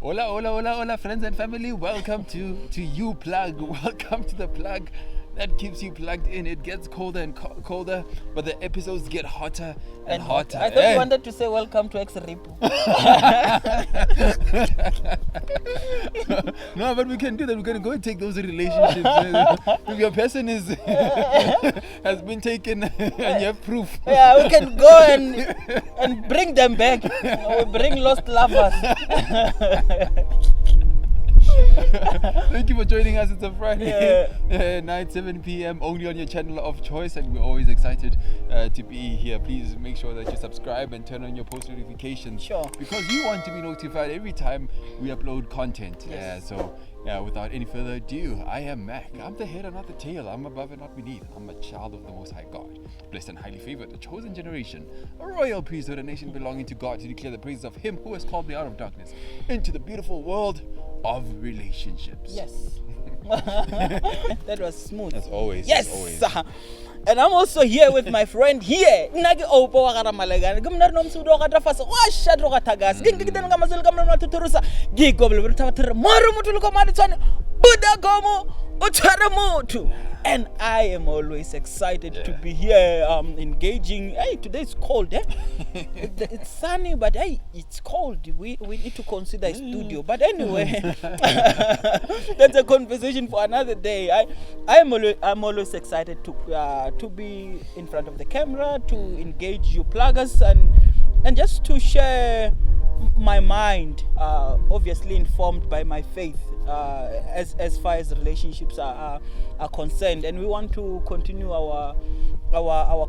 Hola, hola, hola, hola, friends and family. Welcome to You Plug. Welcome to the plug that keeps you plugged in. It gets colder and colder, but the episodes get hotter and hotter. I thought you wanted to say welcome to X-Ripu. No, but we can do that. We're gonna go and take those relationships. If your person is has been taken and you have proof. Yeah, we can go and bring them back. We bring lost lovers. Thank you for joining us. It's a Friday night, 7 p.m. only on your channel of choice, and we're always excited to be here. Please make sure that you subscribe and turn on your post notifications. Sure. Because you want to be notified every time we upload content. Yes. So without any further ado, I am Mac. I'm the head and not the tail. I'm above and not beneath. I'm a child of the Most High God, blessed and highly favored, a chosen generation, a royal priesthood, a nation belonging to God, to declare the praises of Him who has called me out of darkness into the beautiful world of relationships. Yes. That was smooth. As always. Yes. As always. And I'm also here with my friend here. Nagi opo wakara malagana. Gumnar nom sudo wakata fasa. Washa droga tagas. Gingikita nga mazul gamna matuturusa. Gigobel bertavatira. Maru mutulu komani tsani. Buddha gomo. Utaramutu. And I am always excited to be here engaging. Hey, today it's cold, eh? It's sunny, but hey, it's cold. We need to consider a studio. But anyway, that's a conversation for another day. I'm always excited to be in front of the camera, to engage you pluggers and just to share my mind, obviously informed by my faith, as far as relationships are concerned, and we want to continue our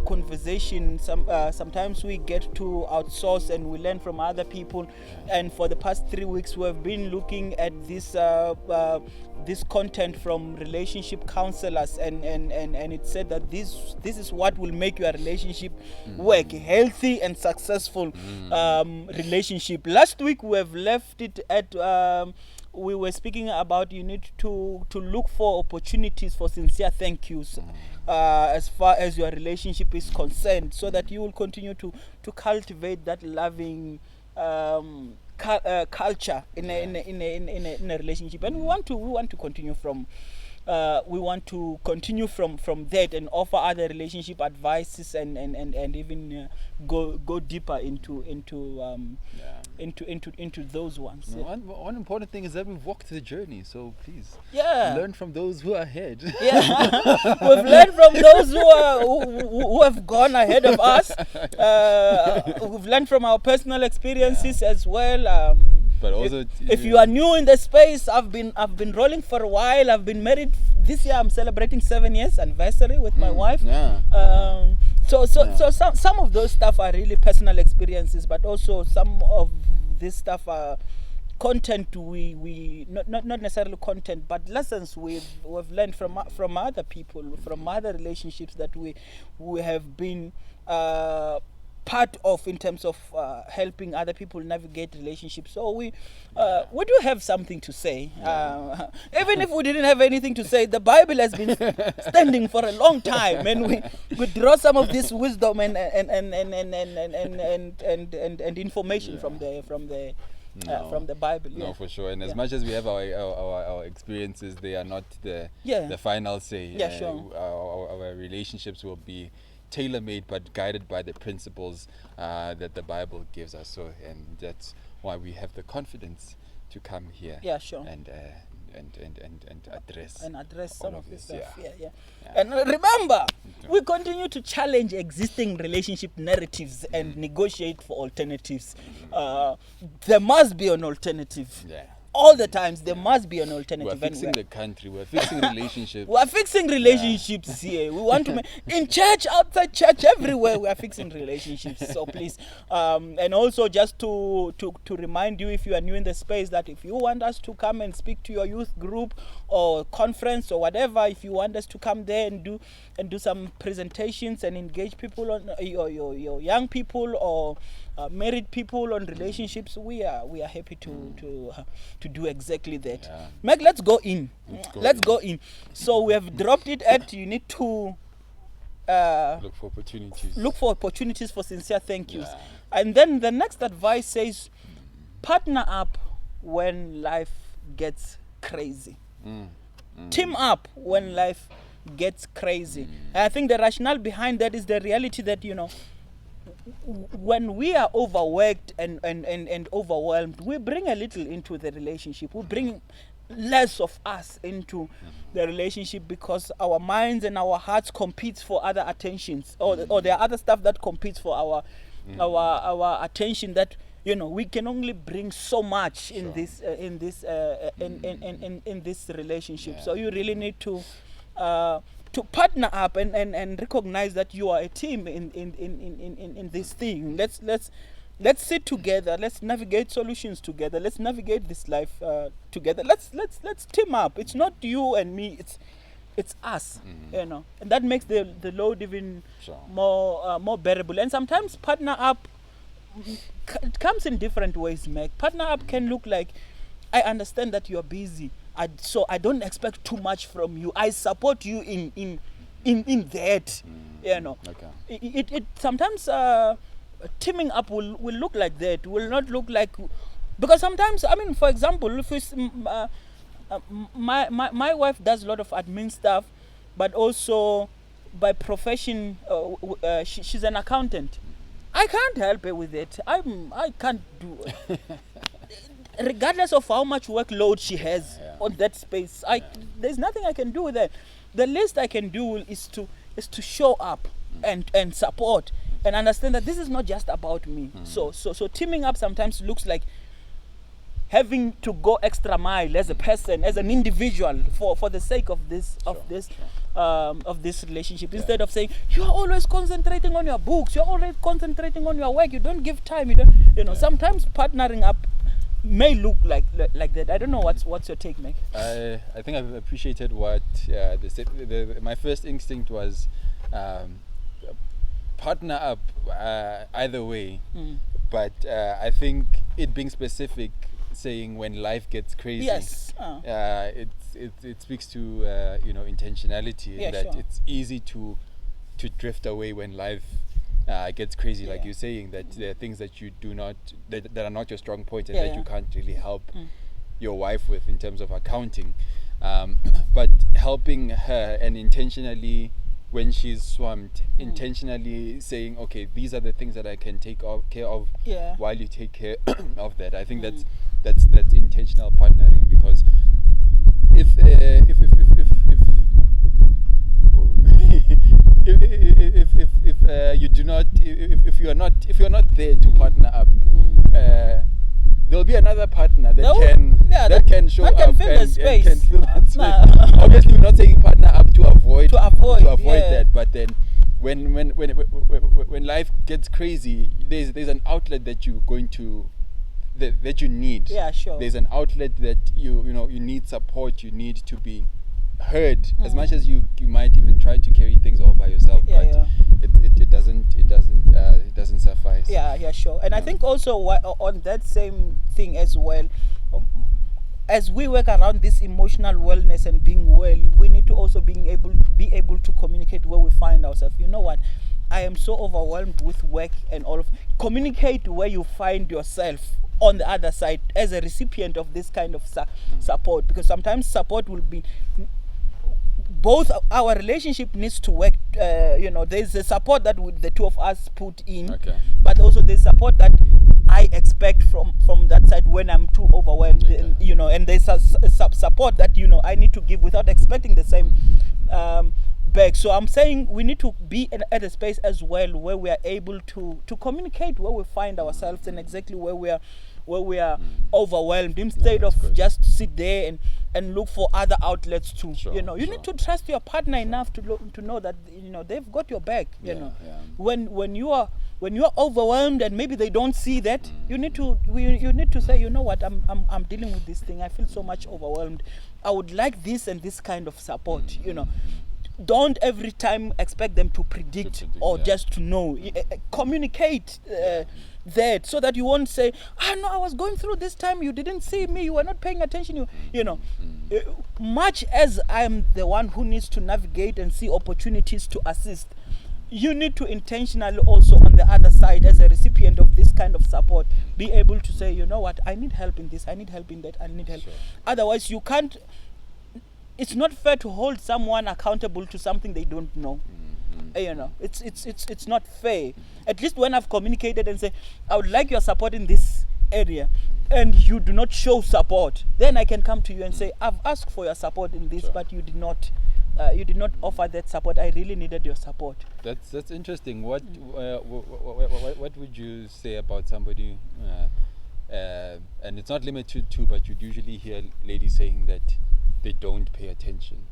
conversation. Sometimes we get to outsource and we learn from other people, and for the past 3 weeks we have been looking at this content from relationship counselors, and it said that this is what will make your relationship work, healthy and successful relationship. Last week we have left it at we were speaking about you need to look for opportunities for sincere thank yous as far as your relationship is concerned, so that you will continue to cultivate that loving culture in a relationship. And we want to continue from from that and offer other relationship advices and even go deeper into those ones. One important thing is that we've walked the journey, so please learn from those who are ahead. We've learned from those who have gone ahead of us. We've learned from our personal experiences as well. But also, if you are new in the space, I've been rolling for a while. I've been married this year. I'm celebrating 7 years anniversary with my wife. So some of those stuff are really personal experiences, but also some of this stuff are content we not necessarily content, but lessons we've learned from other people, from other relationships that we have been part of in terms of helping other people navigate relationships. So we do have something to say. Even if we didn't have anything to say, the Bible has been standing for a long time, and we draw some of this wisdom and information from the Bible. No, for sure. And as much as we have our experiences, they are not the final say. Sure. Our relationships will be tailor-made but guided by the principles that the Bible gives us. So, and that's why we have the confidence to come here. Sure. And address some of this stuff. Yeah. And remember, we continue to challenge existing relationship narratives and negotiate for alternatives. There must be an alternative. All the times there must be an alternative. We're fixing the country. We're fixing relationships. We're fixing relationships here. We want to in church, outside church, everywhere we are fixing relationships. So please, and also just to remind you, if you are new in the space, that if you want us to come and speak to your youth group or conference or whatever, if you want us to come there and do some presentations and engage people on your young people or married people on relationships, we are happy to do exactly that. Meg, let's go in. Let's go in. So we have dropped it at you need to look for opportunities. Look for opportunities for sincere thank yous. And then the next advice says partner up when life gets crazy. Mm. Mm. Team up when life gets crazy. And I think the rationale behind that is the reality that, when we are overworked and overwhelmed, we bring a little into the relationship. We bring less of us into the relationship because our minds and our hearts compete for other attentions, or there are other stuff that competes for our attention that we can only bring so much in this relationship. So you really need to partner up and recognize that you are a team in this thing. Let's sit together. Let's navigate solutions together. Let's navigate this life together. Let's team up. It's not you and me. It's us. And that makes the load even more bearable. And sometimes partner up it comes in different ways, Meg. Partner up can look like, I understand that you're busy, so I don't expect too much from you. I support you in that. Okay. It sometimes teaming up will look like that. Will not look like, because sometimes, I mean, for example, if it's, my wife does a lot of admin stuff, but also by profession she's an accountant. I can't help her with it. I can't do it. Regardless of how much workload she has on that space, there's nothing I can do with that. The least I can do is to show up and support and understand that this is not just about me. So teaming up sometimes looks like having to go extra mile as a person, as an individual, for the sake of this relationship. Instead of saying you are always concentrating on your books, you're always concentrating on your work, you don't give time, you don't. Sometimes partnering up may look like that. I don't know what's your take, Mike. I think I've appreciated what my first instinct was partner up either way, but I think it being specific, saying when life gets crazy, yes, it speaks to intentionality, that it's easy to drift away when life gets crazy, like you're saying, that there are things that you do not that are not your strong point and that you can't really help your wife with in terms of accounting, but helping her and intentionally, when she's swamped, intentionally saying, okay, these are the things that I can take care of while you take care of that. I think that's intentional partnering, because if you do not, if you're not there to partner up, there'll be another partner that can show up and can fill that space. Obviously, we're not saying partner up to avoid that, but then when life gets crazy, there's an outlet that you're going to that you need. There's an outlet that you need support. You need to be heard, as much as you might even try to carry things all by yourself, but it doesn't suffice. And I think also on that same thing as well, as we work around this emotional wellness and being well, we need to also be able to communicate where we find ourselves. You know what, I am so overwhelmed with work and all of. Communicate where you find yourself on the other side as a recipient of this kind of support, because sometimes support will be both. Our relationship needs to work. There's a support that the two of us put in, but also there's support that I expect from that side when I'm too overwhelmed. And there's a support that I need to give without expecting the same back. So I'm saying we need to be at a space as well where we are able to communicate where we find ourselves and exactly where we are overwhelmed, instead of just sit there and look for other outlets to you need to trust your partner enough to know that they've got your back. When you are overwhelmed and maybe they don't see that, you need to say, you know what, I'm dealing with this thing, I feel so much overwhelmed, I would like this and this kind of support. Don't every time expect them to predict or just to know. Communicate that, so that you won't say, no, I was going through this time, you didn't see me, you were not paying attention. Much as I'm the one who needs to navigate and see opportunities to assist, you need to intentionally also on the other side, as a recipient of this kind of support, be able to say, you know what, I need help in this, I need help in that, I need help. Sure. Otherwise, you can't. It's not fair to hold someone accountable to something they don't know. You know, it's not fair. At least when I've communicated and say, I would like your support in this area, and you do not show support, then I can come to you and say, I've asked for your support in this, Sure. but you did not offer that support. I really needed your support. That's interesting. What would you say about somebody? And it's not limited to, but you'd usually hear ladies saying that they don't pay attention,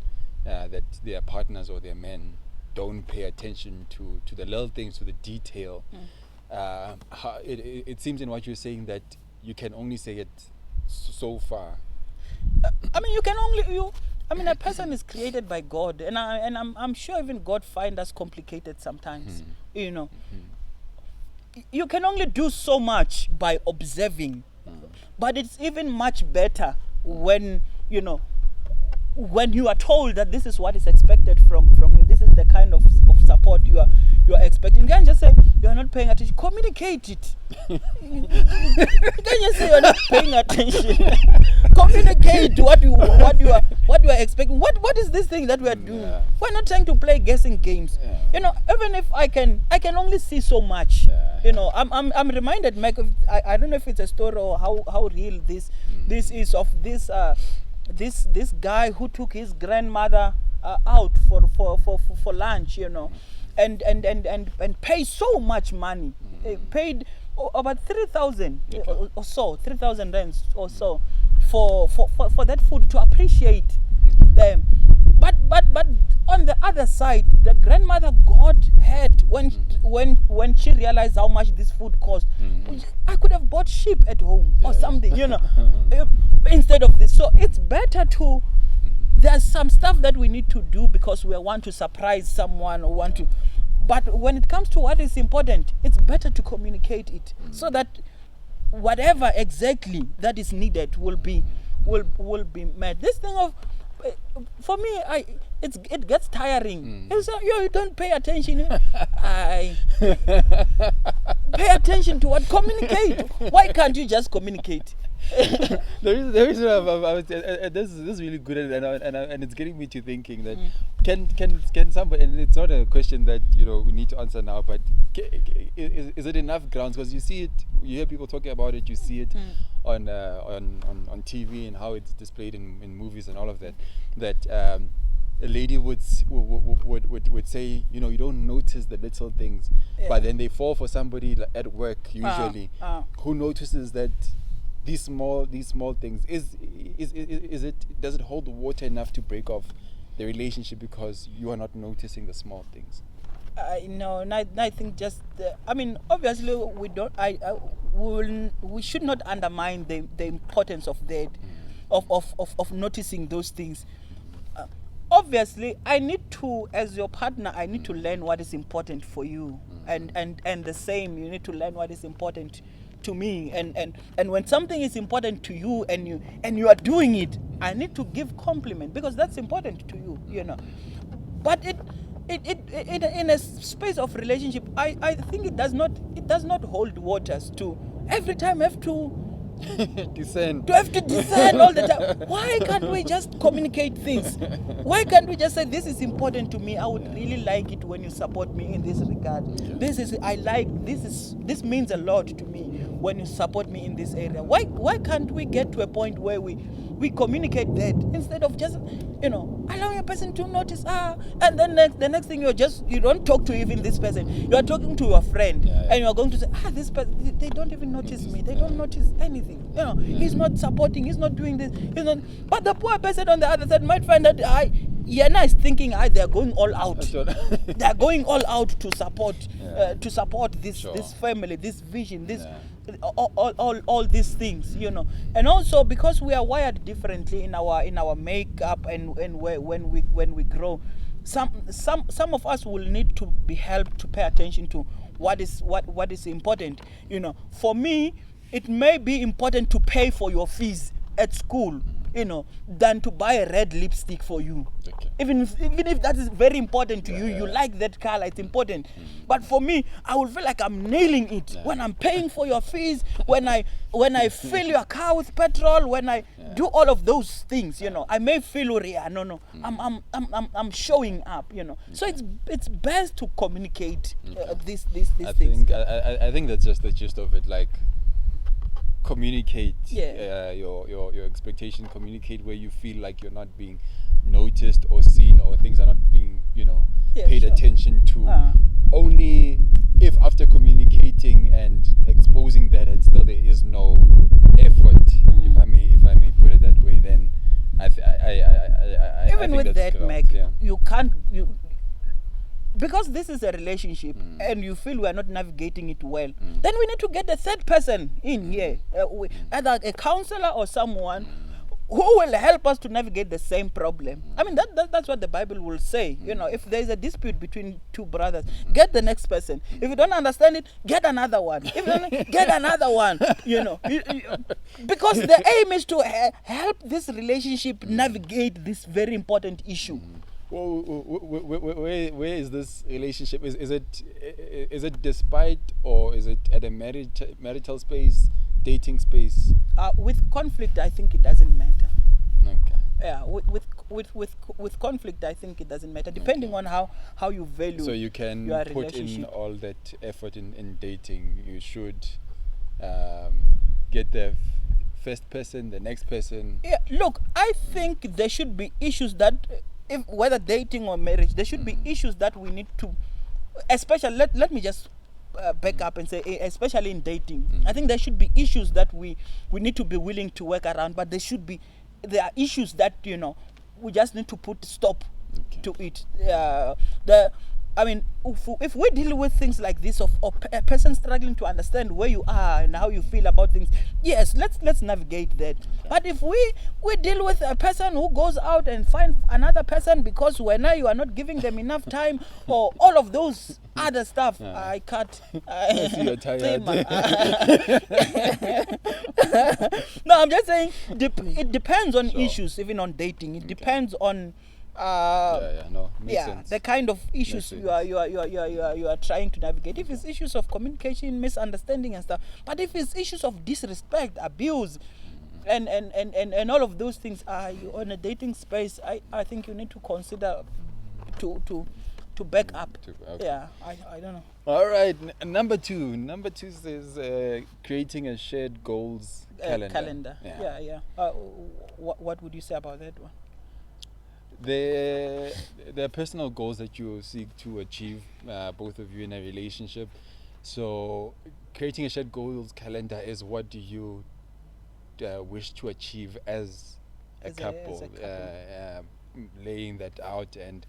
that their partners or their men don't pay attention to the little things, to the detail. It seems in what you're saying that you can only say it so far. I mean, a person is created by God, and I'm sure even God finds us complicated sometimes. You know, you can only do so much by observing, but it's even much better when when you are told that this is what is expected from you. This is the kind of support you are expecting. You can't just say you're not paying attention. Communicate it. You can't just say you're not paying attention. Communicate what you are expecting. What is this thing that we are doing? Yeah. We're not trying to play guessing games. Yeah. You know, even if I can only see so much. Yeah. You know, I'm reminded, Mike, I don't know if it's a story or how real this is, of this guy who took his grandmother out for lunch, you know, and paid so much money. Paid about 3,000 or so, 3,000 rands or so for that food, to appreciate them. But on the other side, the grandmother got hurt when she realized how much this food cost. I could have bought sheep at home or something, you know, instead of this. So it's better to. There's some stuff that we need to do because we want to surprise someone or want to. But when it comes to what is important, it's better to communicate it so that whatever exactly that is needed will be met. This thing of, for me, it gets tiring. It's you don't pay attention. I pay attention to what. Communicate. Why can't you just communicate? The reason I was this is really good, and it's getting me to thinking that can somebody, and it's not a question that we need to answer now, but is it enough grounds? Because you see it, you hear people talking about it, you see it on TV and how it's displayed in movies and all of that. That a lady would say, you don't notice the little things, but then they fall for somebody at work usually who notices that these small things. Does it hold water enough to break off the relationship because you are not noticing the small things? No, I think just obviously we don't. We should not undermine the importance of that, of noticing those things. Obviously, I need to, as your partner, I need to learn what is important for you, and the same, you need to learn what is important to me, and when something is important to you and you are doing it, I need to give compliment because that's important to you, But it in a space of relationship, I think it does not hold waters to every time have to discern. To have to discern all the time. Why can't we just communicate things? Why can't we just say, this is important to me? I would really like it when you support me in this regard. This means a lot to me when you support me in this area. Why can't we get to a point where we communicate that instead of just allowing a person to notice and then the next thing you don't talk to even this person, you are talking to your friend, and you are going to say this person, they don't even notice me, they don't notice anything, he's not supporting, he's not doing this, but the poor person on the other side might find that Yana is thinking they are going all out. They are going all out to support this family, this vision, this all these things, and also because we are wired differently in our makeup and when we grow, some of us will need to be helped to pay attention to what is important. For me, it may be important to pay for your fees at school than to buy a red lipstick for you. Okay. Even if that is very important to you, you like that color, it's important. But for me, I will feel like I'm nailing it when I'm paying for your fees, when I fill your car with petrol, when I do all of those things. I may feel I'm showing up. So it's best to communicate these I things. I think that's just the gist of it. Like, communicate your expectation, communicate where you feel like you're not being noticed or seen, or things are not being paid attention to. Only if after communicating and exposing that and still there is no effort, if I may put it that way, then I even think with that's that, Mac, yeah. you can't because this is a relationship and you feel we are not navigating it well, then we need to get a third person in here, either a counselor or someone who will help us to navigate the same problem. I mean, that's what the Bible will say. If there is a dispute between two brothers, get the next person. If you don't understand it, get another one. If you don't, get another one. Because the aim is to help this relationship navigate this very important issue. Well, where is this relationship? Is it despite, or is it at a marital space, dating space? With conflict, I think it doesn't matter. Okay. Yeah, with conflict, I think it doesn't matter, depending on how you value. So you can your put in relationship. all that effort in dating. You should get the first person, the next person. Yeah, look, I think there should be issues that, if whether dating or marriage, there should be issues that we need to, especially, let me just back up and say, especially in dating, I think there should be issues that we need to be willing to work around, but there are issues that we just need to put stop to it. If we deal with things like this, of a person struggling to understand where you are and how you feel about things, yes, let's navigate that. But if we deal with a person who goes out and finds another person because when you are not giving them enough time, or all of those other stuff, I can't. I see you're tired. No, I'm just saying it depends on issues, even on dating. It depends on makes sense. The kind of issues you are trying to navigate. If it's issues of communication, misunderstanding and stuff, but if it's issues of disrespect, abuse, and all of those things, you on a dating space, I think you need to consider to back up. Okay. Yeah, I don't know. All right, number two says creating a shared goals calendar. Yeah. What would you say about that one? The personal goals that you seek to achieve, both of you in a relationship. So creating a shared goals calendar is, what do you wish to achieve as a couple? Laying that out, and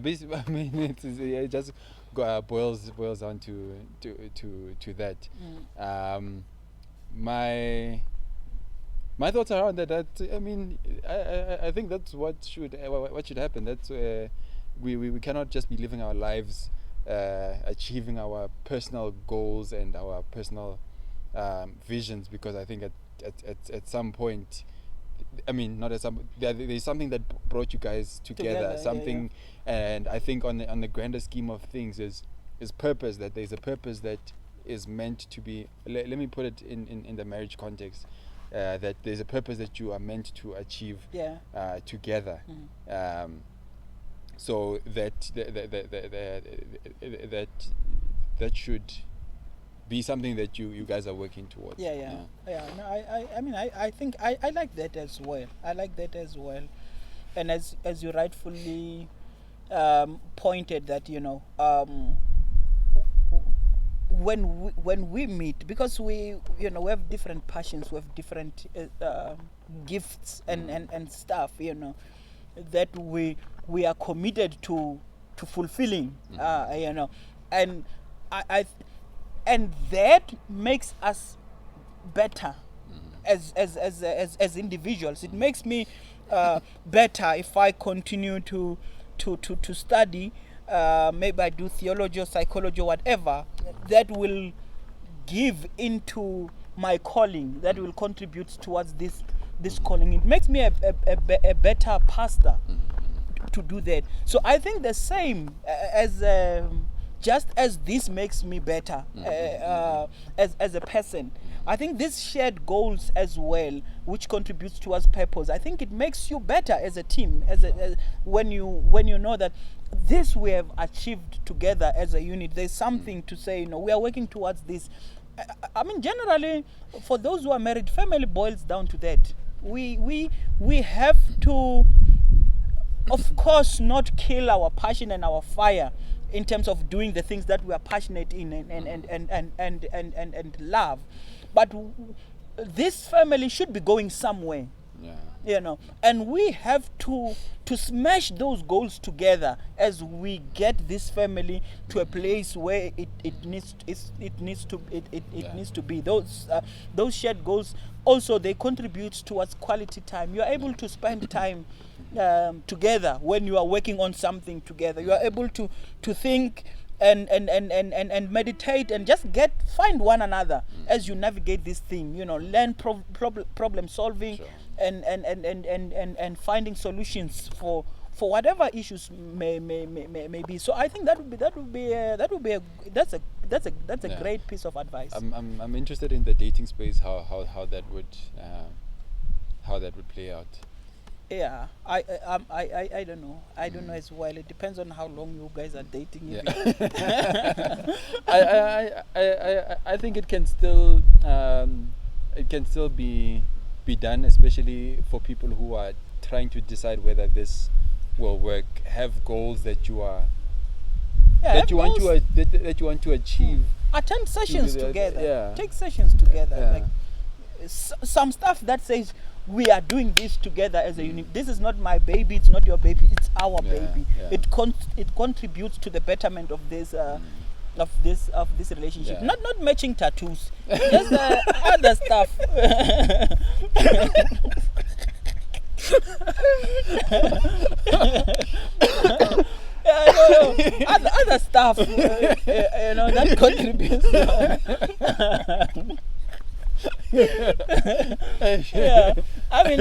basically, I mean, it just boils down to that. My thoughts around that, I mean, I think that's what should happen. That's we cannot just be living our lives, achieving our personal goals and our personal visions, because I think at some point, I mean, not at some, there's something that brought you guys together, something, and I think on the grander scheme of things is purpose. That there's a purpose that is meant to be. Let me put it in the marriage context. That there's a purpose that you are meant to achieve together. So that should be something that you guys are working towards. No, I think I like that as well. And as you rightfully pointed, that when we meet, because we have different passions, we have different gifts and stuff, that we are committed to fulfilling, and and that makes us better as individuals. It makes me better if I continue to study. Maybe I do theology or psychology or whatever that will give into my calling that will contribute towards this calling. It makes me a better pastor to do that. So I think the same as just as this makes me better as a person, I think this shared goals as well, which contributes towards purpose. I think it makes you better as a team, as when you know that this we have achieved together as a unit. There's something to say, we are working towards this. I mean, generally, for those who are married, family boils down to that. We have to, of course, not kill our passion and our fire in terms of doing the things that we are passionate in and love, but this family should be going somewhere. And we have to smash those goals together as we get this family to a place where it needs to be. Those shared goals also, they contribute towards quality time. You are able to spend time together when you are working on something together. You are able to think and meditate and just find one another as you navigate this thing. Learn problem solving. Sure. And finding solutions for whatever issues may be. So I think that's a great piece of advice. I'm interested in the dating space, how that would play out. Yeah, I don't know. I don't know as well. It depends on how long you guys are dating. I think it can still be done, especially for people who are trying to decide whether this will work. Have goals that you want to achieve. Attend sessions together. Take sessions together. Like some stuff that says we are doing this together as a unit. This is not my baby. It's not your baby. It's our baby. It contributes to the betterment of this. Of this relationship, not matching tattoos, just other stuff. Other stuff, that contributes. I mean,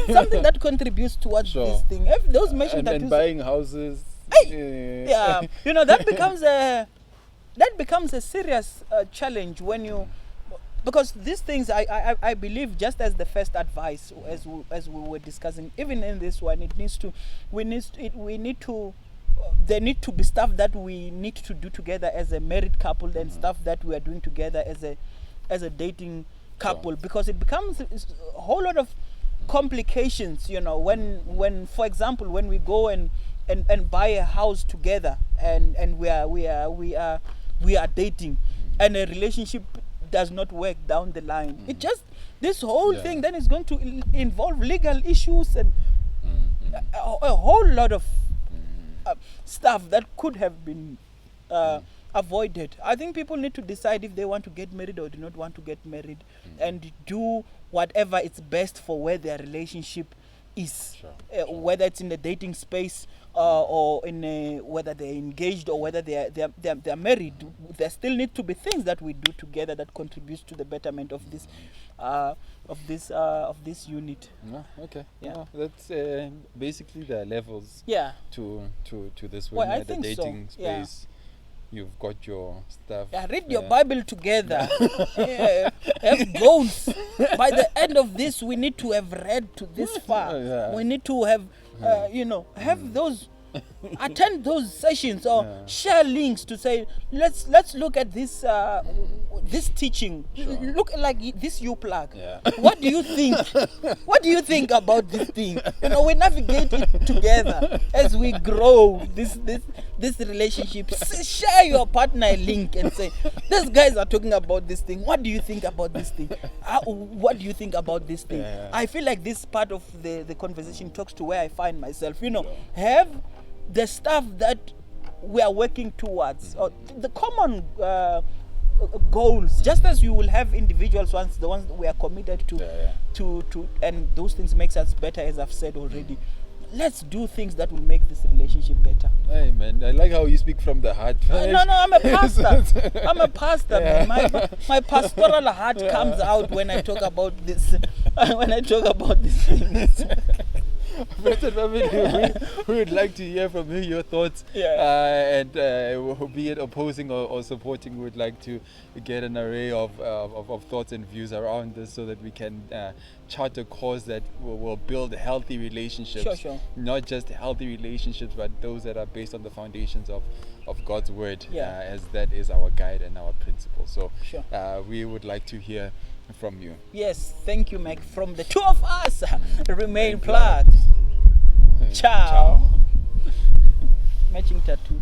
something that contributes towards this thing. If those matching tattoos, and buying houses. That becomes a serious challenge when you, because these things I believe, just as the first advice as we were discussing, even in this one, there need to be stuff that we need to do together as a married couple and stuff that we are doing together as a dating couple, because it becomes a whole lot of complications. When for example, when we go and buy a house together and we are dating, and a relationship does not work down the line, it just, this whole thing then is going to involve legal issues and a whole lot of stuff that could have been avoided. I think people need to decide if they want to get married or do not want to get married, and do whatever is best for where their relationship is, whether it's in the dating space or in whether they're engaged or whether they're married. There still need to be things that we do together that contributes to the betterment of this unit. That's basically the levels to this one. Well, I the think dating so. space. You've got your stuff. Read your Bible together. Have goals. By the end of this, we need to have read to this far. We need to have, have those, attend those sessions or share links to say, let's look at this this teaching. Look like this U-plug. What do you think? What do you think about this thing? We navigate it together as we grow this relationship. Share your partner a link and say, these guys are talking about this thing. What do you think about this thing? What do you think about this thing? I feel like this part of the conversation talks to where I find myself. Have the stuff that we are working towards, or the common goals, just as you will have individuals ones, the ones that we are committed to, and those things makes us better, as I've said already. let's do things that will make this relationship better. Hey man, I like how you speak from the heart. No, I'm a pastor. I'm a pastor, man. My pastoral heart comes out when I talk about this. When I talk about these things. Friends and family, we would like to hear from you your thoughts. And be it opposing or supporting, we would like to get an array of thoughts and views around this so that we can chart a course that will build healthy relationships. Sure. Not just healthy relationships, but those that are based on the foundations of God's word, as that is our guide and our principle. So we would like to hear from you. Yes, thank you, Mac. From the two of us, remain plugged. Ciao. Matching tattoos.